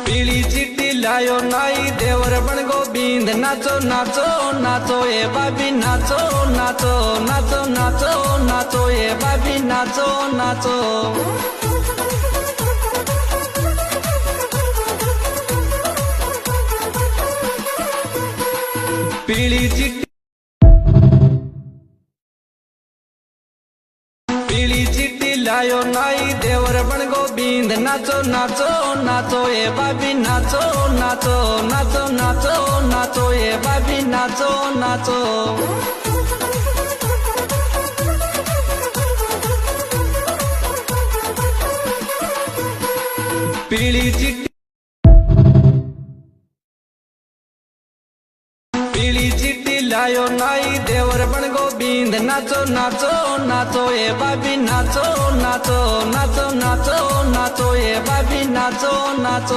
पीली चिट्ठी लायो नाई देवर बन गोविंद नाचो नाचो नाचो ए बाबी नाचो नाचो नाचो नाचो नाचो ए बाबी नाचो नाचो। पीली चिट्ठी लायो नाई देवर बन गोविंद नाचो नाचो नाचो ए बाबी नाचो नाचो नाचो नाचो नाचो ए बाबी नाचो नाचो। पीली चिट्ठी लायो नाई देवर बन गोविंद नाचो नाचो नाचो ए बाबी नाचो नाचो नाचो नाचो नाचो ए बाबी नाचो नाचो।